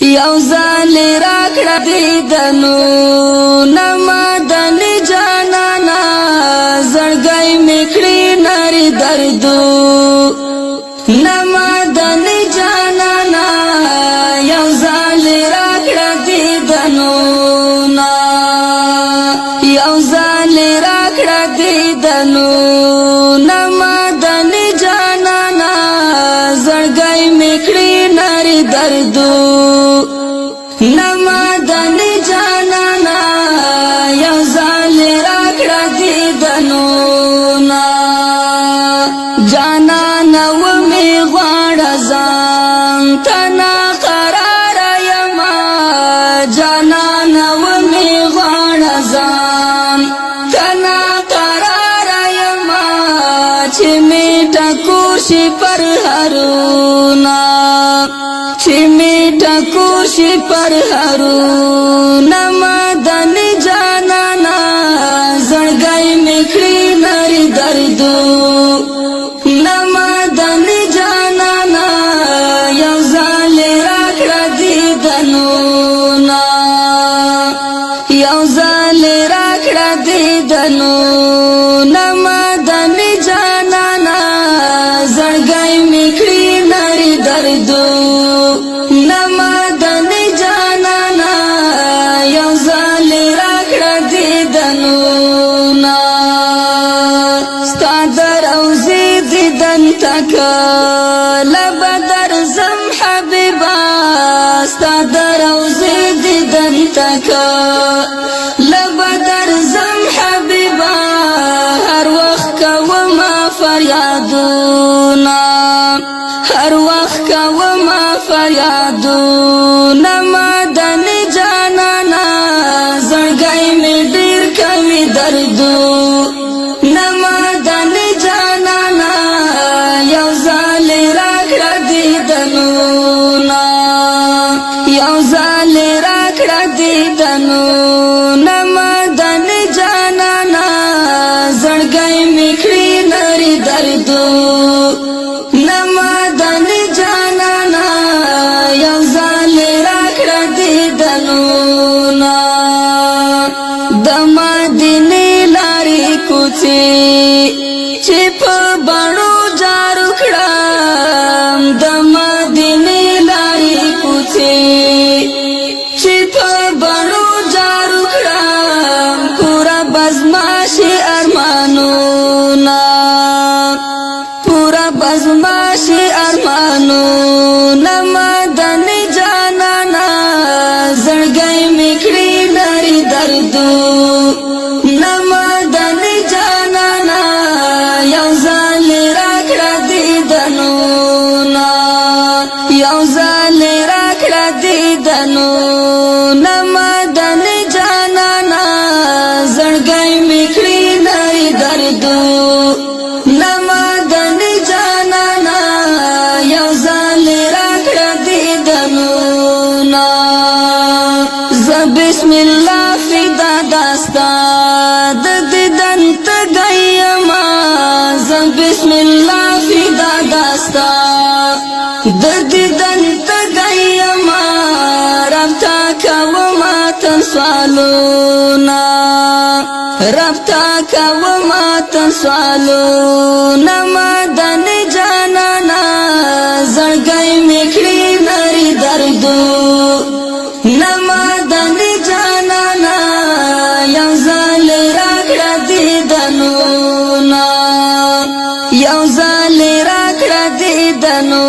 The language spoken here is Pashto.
یو ځل راکړه دیدنو نمدن جانانا زړګی میکړی نری دردو نمدن جانانا یو ځل راکړه دیدنو نا یو ځل راکړه دیدنو نمدن جانانا زړګی میکړی نری دردو نمدن جانانا یو ځل راکړه دیدنو نا جانانا ومې غواړه ځان ته ناقرار یما جانانا ومې غواړه ځان ته ناقرار یما چې مې ټکور شي پر هرونا چې مې ټکور شي پر هرونا نمدن جانانا زړګی مې کړی نری دردو نمدن جانانا یو ځل راکړه دیدنو نا یو ځل راکړه دیدنو نمدن جانانا زړګی مې کړی نری دردو نمدن جانانا یو ځل راکړه دیدنو نا ستا د روضې دیدن تک لبدر زم حبیبا ستا د روضې دیدن تک لبدر زم حبیبا هر وخت کومه فریادونه هر وخت کومه فریادونه نمدن جانانا زړګی مې ډېر کوي دردو نمدن جانانا یو ځل راکړه دیدنو نا یو ځل راکړه دیدنو نمدن جانانا زړګی مې کړی نری دردو نمدن جانانا یو ځل راکړه دیدنو نا د مدینې لارې کوڅې چې په بڼو جارو کړم د مدینې لارې کوڅې چې په بڼو جارو کړم پورا بزما شي ارمانونه پورا بزما شي ارمانونه نمدن جانانا زړګی مې کړی نری دردو نمدن جانانا یو ځل راکړه دیدنو نا یو ځل راکړه دیدنو نمدن جانانا زړګی مې کړی نری دردو نمدن جانانا یو ځل راکړه دیدنو نا ز بسم الله فدا داستا د دیدن تګیما ز بسم الله فدا داستا د دیدن تګیما ربتا کوما تن سوالونا ربتا کوما تن سوالونا نمدن جانانا زړګی مې کړی نری دردو نمدن جانانا یو ځل راکړه دیدنو نا یو ځل راکړه دیدنو